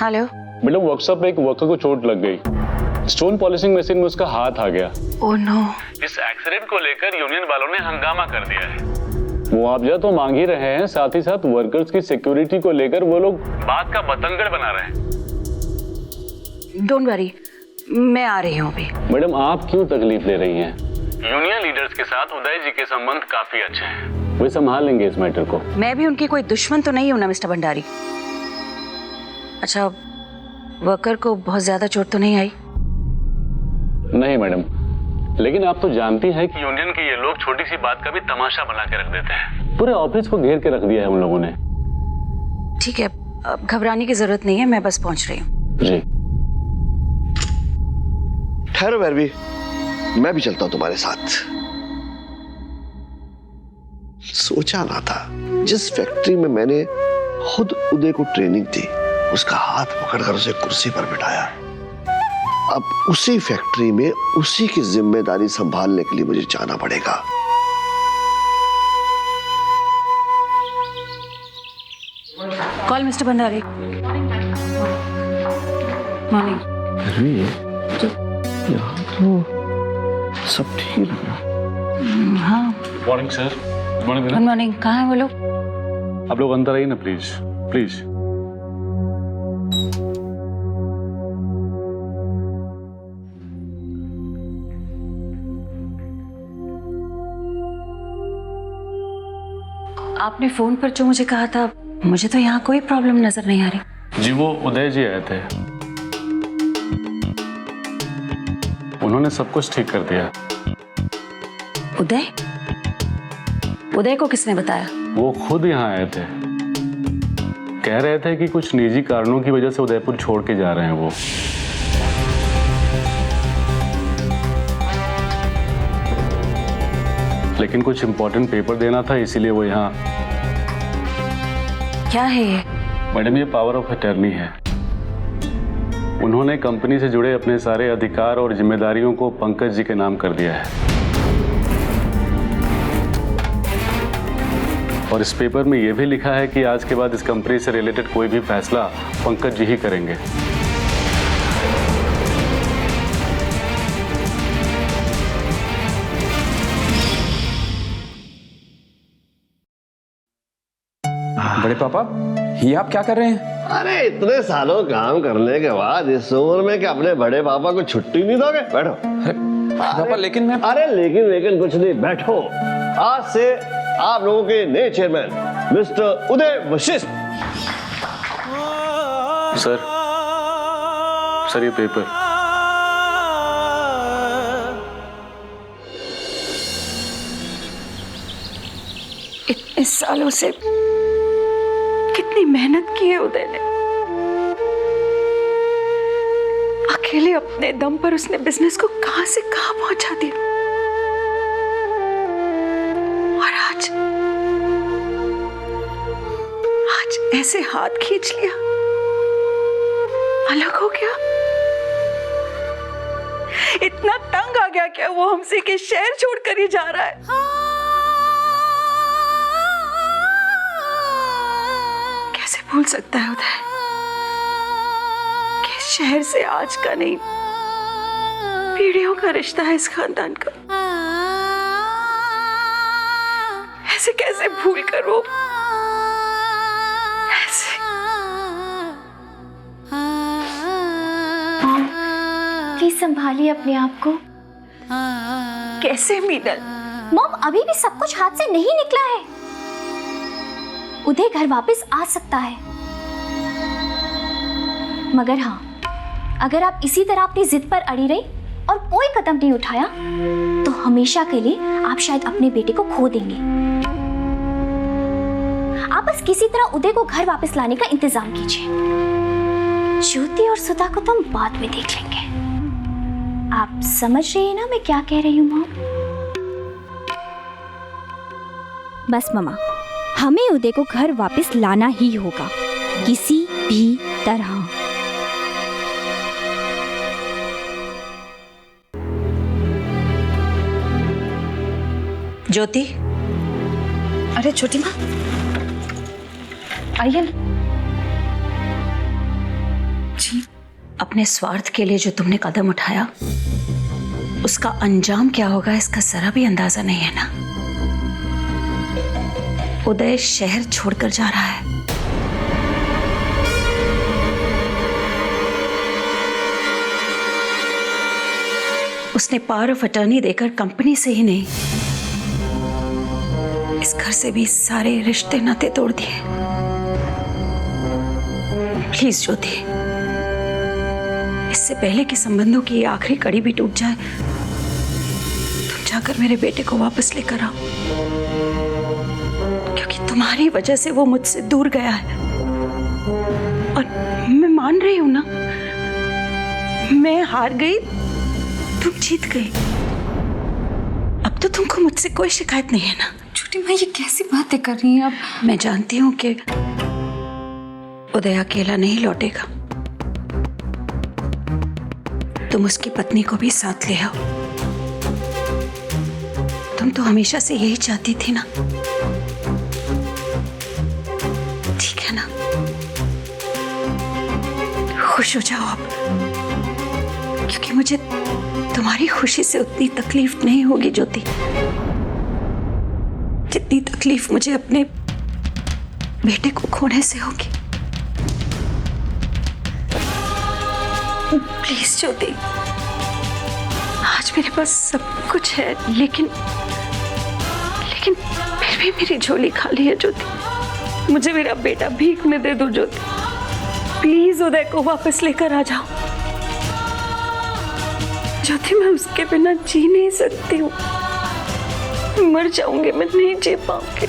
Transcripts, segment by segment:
Hello madam, workshop पे एक worker को चोट लग गई। स्टोन पॉलिशिंग मशीन में उसका हाथ आ गया। Oh no. इस एक्सीडेंट को लेकर यूनियन वालों ने हंगामा कर दिया है। मुआवजा तो मांग ही रहे हैं, साथ ही साथ वर्कर्स की सिक्योरिटी को लेकर वो लोग बात का बतंगड़ बना रहे हैं। डोंट वरी, मैं आ रही हूँ अभी। मैडम, आप क्यों तकलीफ ले रही हैं? यूनियन लीडर्स के साथ उदय जी के संबंध काफी अच्छे हैं, वे संभाल लेंगे इस मैटर को। मैं भी उनकी कोई दुश्मन तो नहीं हूं ना मिस्टर भंडारी। अच्छा, वर्कर को बहुत ज्यादा चोट तो नहीं आई? नहीं मैडम, लेकिन आप तो जानती हैं कि यूनियन के ये लोग छोटी सी बात का भी तमाशा बना के रख देते हैं। पूरे ऑफिस को घेर के रख दिया है उन लोगों ने। ठीक है, अब घबराने की जरूरत नहीं है, मैं बस पहुंच रही हूँ। जी। ठहरो भैरवी, मैं भी चलता हूं तुम्हारे साथ। सोचा ना था, जिस फैक्ट्री में मैंने खुद उदय को ट्रेनिंग दी, उसका हाथ पकड़कर उसे कुर्सी पर बिठाया। अब उसी फैक्ट्री में उसी की जिम्मेदारी संभालने के लिए मुझे जाना पड़ेगा। Call mister Bhandari. मॉर्निंग। यहाँ तो सब ठीक है। हाँ, मॉर्निंग सर। Good morning. कहाँ है वो लोग? आप लोग अंदर आइए ना प्लीज प्लीज। आपने फोन पर जो मुझे कहा था, मुझे तो यहाँ कोई प्रॉब्लम नजर नहीं आ रही। जी, वो उदय जी आए थे, उन्होंने सब कुछ ठीक कर दिया। उदय? उदय को किसने बताया? वो खुद यहाँ आए थे, कह रहे थे कि कुछ निजी कारणों की वजह से उदयपुर छोड़ के जा रहे हैं वो। लेकिन कुछ इंपॉर्टेंट पेपर देना था, इसीलिए वो यहाँ। क्या है ये? मैडम, ये पावर ऑफ अटर्नी है। उन्होंने कंपनी से जुड़े अपने सारे अधिकार और जिम्मेदारियों को पंकज जी के नाम कर दिया है। और इस पेपर में यह भी लिखा है कि आज के बाद इस कंपनी से रिलेटेड कोई भी फैसला पंकज जी ही करेंगे। बड़े पापा, ये आप क्या कर रहे हैं? अरे इतने सालों काम करने के बाद इस उम्र में क्या अपने बड़े पापा को छुट्टी नहीं दोगे? बैठो। अरे पापा, लेकिन मैं। अरे लेकिन कुछ नहीं, बैठो। आज से आप लोगों के नए चेयरमैन मिस्टर उदय वशिष्ठ। सर ये पेपर। इतने सालों से कितनी मेहनत की है उदय ने। अकेले अपने दम पर उसने बिजनेस को कहां से कहां पहुंचा दिया, और आज ऐसे हाथ खींच लिया, अलग हो गया। इतना तंग आ गया क्या वो हमसे कि शहर छोड़कर ही जा रहा है? कैसे भूल सकता है उदय कि इस शहर से आज का नहीं, पीढ़ियों का रिश्ता है इस खानदान का। ऐसे कैसे भूल कर वो ऐसे। प्लीज संभालिए अपने आप को। कैसे मीनल? मॉम, अभी भी सब कुछ हाथ से नहीं निकला है। उदय घर वापस आ सकता है, मगर हाँ, अगर आप इसी तरह अपनी जिद पर अड़ी रही और कोई कदम नहीं उठाया तो हमेशा के लिए आप शायद अपने बेटे को खो देंगे। आप बस किसी तरह उदय को घर वापस लाने का इंतजाम कीजिए। ज्योति और सुधा को तो हम बाद में देख लेंगे। आप समझ रही हैं ना मैं क्या कह रही हूँ मॉम? बस मम्मा, हमें उदय को घर वापस लाना ही होगा, किसी भी तरह। ज्योति। अरे छोटी माँ, आइए ना। अपने स्वार्थ के लिए जो तुमने कदम उठाया, उसका अंजाम क्या होगा इसका जरा भी अंदाजा नहीं है ना। उदय शहर छोड़कर जा रहा है। उसने पावर ऑफ अटर्नी देकर कंपनी से ही नहीं, इस घर से भी सारे रिश्ते नाते तोड़ दिए। प्लीज ज्योति, इससे पहले कि संबंधों की आखिरी कड़ी भी टूट जाए, तुम जाकर मेरे बेटे को वापस लेकर आओ, क्योंकि तुम्हारी वजह से वो मुझसे दूर गया है। और मैं मान रही हूं ना, मैं हार गई, तुम जीत गई। अब तो तुमको मुझसे कोई शिकायत नहीं है ना। छोटी माँ, ये कैसी बातें कर रही हैं आप? मैं जानती हूं कि उदय अकेला नहीं लौटेगा, तुम उसकी पत्नी को भी साथ ले आओ। तुम तो हमेशा से यही चाहती थी ना, ठीक है ना? खुश हो जाओ अब, क्योंकि मुझे तुम्हारी खुशी से उतनी तकलीफ नहीं होगी ज्योति, जितनी तकलीफ मुझे अपने बेटे को खोने से होगी। प्लीज ज्योति, आज मेरे पास सब कुछ है, लेकिन फिर भी मेरी झोली खाली है ज्योति। मुझे मेरा बेटा भीख में दे दो ज्योति। प्लीज उदय को वापस लेकर आ जाओ ज्योति। मैं उसके बिना जी नहीं सकती हूँ, मर जाऊंगी, मैं नहीं जी पाऊंगी।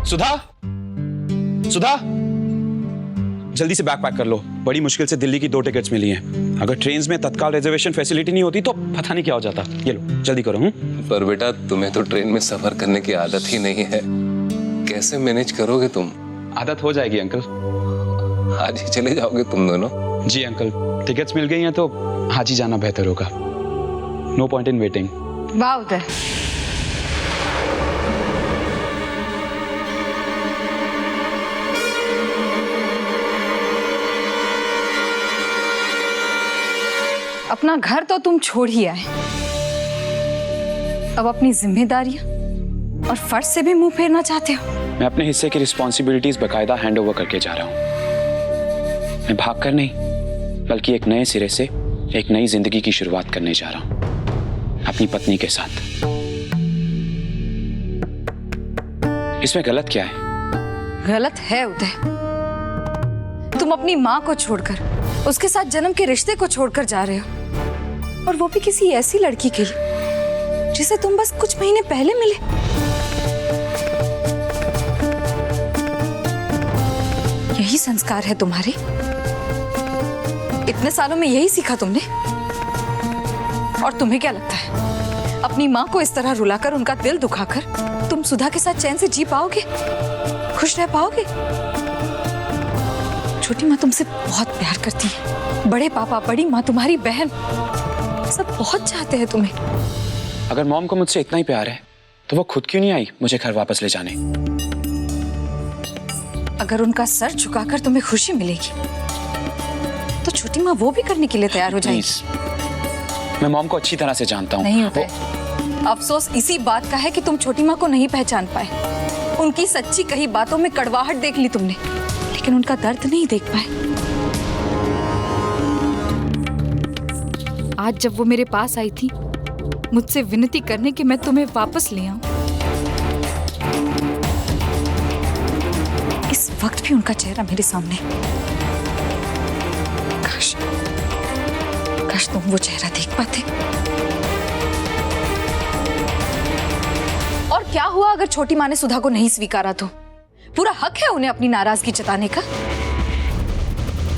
सुधा, सुधा, जल्दी से बैग पैक कर लो। बड़ी मुश्किल से दिल्ली की 2 टिकट्स मिली हैं। अगर ट्रेन्स में तत्काल रिजर्वेशन फैसिलिटी नहीं होती तो पता नहीं क्या हो जाता। ये लो, जल्दी करो। पर बेटा, तुम्हें तो ट्रेन में सफर करने की आदत ही नहीं है, कैसे मैनेज करोगे तुम? आदत हो जाएगी अंकल। आज ही चले जाओगे तुम दोनों? जी अंकल, टिकट्स मिल गई हैं तो आज ही जाना बेहतर होगा। No point in waiting. वाह उदय, अपना घर तो तुम छोड़ ही आए, अब अपनी जिम्मेदारियां और फर्ज से भी मुंह फेरना चाहते हो? मैं अपने हिस्से की रिस्पॉन्सिबिलिटीज बकायदा हैंड ओवर करके जा रहा हूँ। मैं भाग कर नहीं, बल्कि एक नए सिरे से एक नई जिंदगी की शुरुआत करने जा रहा हूँ, अपनी पत्नी के साथ। इसमें गलत क्या है? गलत है उदय, तुम अपनी माँ को छोड़कर, उसके साथ जन्म के रिश्ते को छोड़कर जा रहे हो, और वो भी किसी ऐसी लड़की के लिए जिसे तुम बस कुछ महीने पहले मिले। यही संस्कार है तुम्हारे? इतने सालों में यही सीखा तुमने? और तुम्हें क्या लगता है, अपनी माँ को इस तरह रुलाकर, उनका दिल दुखाकर तुम सुधा के साथ चैन से जी पाओगे, खुश रह पाओगे? छोटी माँ तुमसे बहुत प्यार करती है, बड़े पापा, बड़ी माँ, तुम्हारी बहन, सब बहुत चाहते हैं तुम्हें। अगर मॉम को मुझसे इतना ही प्यार है तो वो खुद क्यों नहीं आई मुझे घर वापस ले जाने? अगर उनका सर झुकाकर तुम्हें खुशी मिलेगी तो छोटी माँ वो भी करने के लिए तैयार हो जाएगी। प्लीज, मैं मॉम को अच्छी तरह से जानता हूँ। नहीं होता है। अफसोस इसी बात का है कि तुम छोटी माँ को नहीं पहचान पाए। उनकी सच्ची कही बातों में कड़वाहट देख ली तुमने, लेकिन उनका दर्द नहीं देख पाए। आज जब वो मेरे पास आई थी मुझसे विनती करने कि मैं तुम्हें वापस ले आऊं, इस वक्त भी उनका चेहरा मेरे सामने। काश तुम वो चेहरा देख पाते। और क्या हुआ अगर छोटी माँ ने सुधा को नहीं स्वीकारा तो? पूरा हक है उन्हें अपनी नाराजगी जताने का।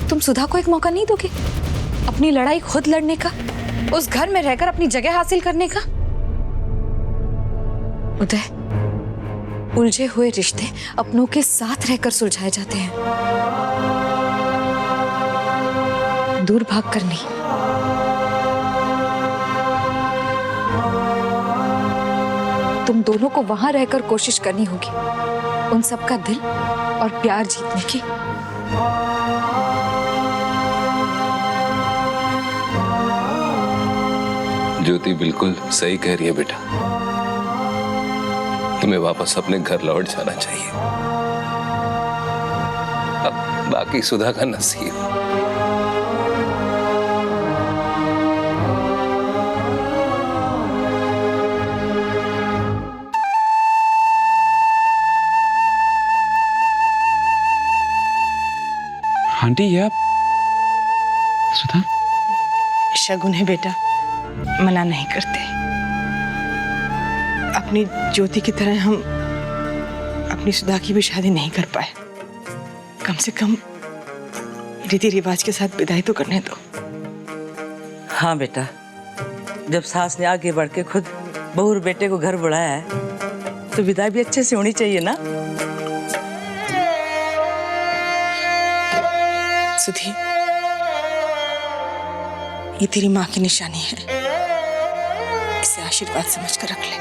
तुम सुधा को एक मौका नहीं दोगे अपनी लड़ाई खुद लड़ने का, उस घर में रहकर अपनी जगह हासिल करने का? उदय, उलझे हुए रिश्ते अपनों के साथ रहकर सुलझाए जाते हैं, दूर भाग कर नहीं। तुम दोनों को वहां रहकर कोशिश करनी होगी उन सबका दिल और प्यार जीतने की। ज्योति बिल्कुल सही कह रही है बेटा, तुम्हें वापस अपने घर लौट जाना चाहिए। अब बाकी सुधा का नसीब। आंटी ये आप सुधा? शगुन है बेटा, मना नहीं करते। अपनी ज्योति की तरह हम अपनी सुधा की भी शादी नहीं कर पाए। कम से कम रीति रिवाज के साथ विदाई तो करने दो। हाँ बेटा, जब सास ने आगे बढ़ के खुद बहू और बेटे को घर बुलाया है तो विदाई भी अच्छे से होनी चाहिए ना। सुधी, ये तेरी माँ की निशानी है, इसे आशीर्वाद समझ कर रख ले।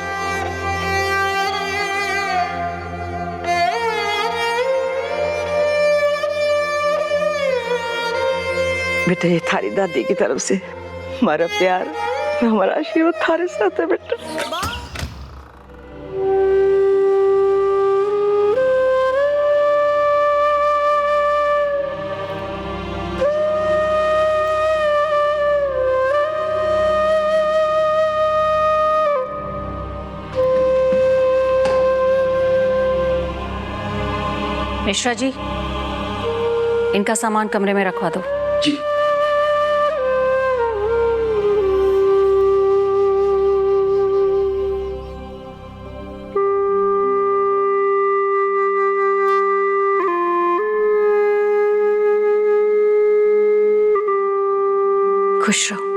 बेटा, ये थारी दादी की तरफ से हमारा प्यार, हमारा आशीर्वाद थारे साथ है बेटा। मिश्रा जी, इनका सामान कमरे में रखवा दो। जी। खुश रहो।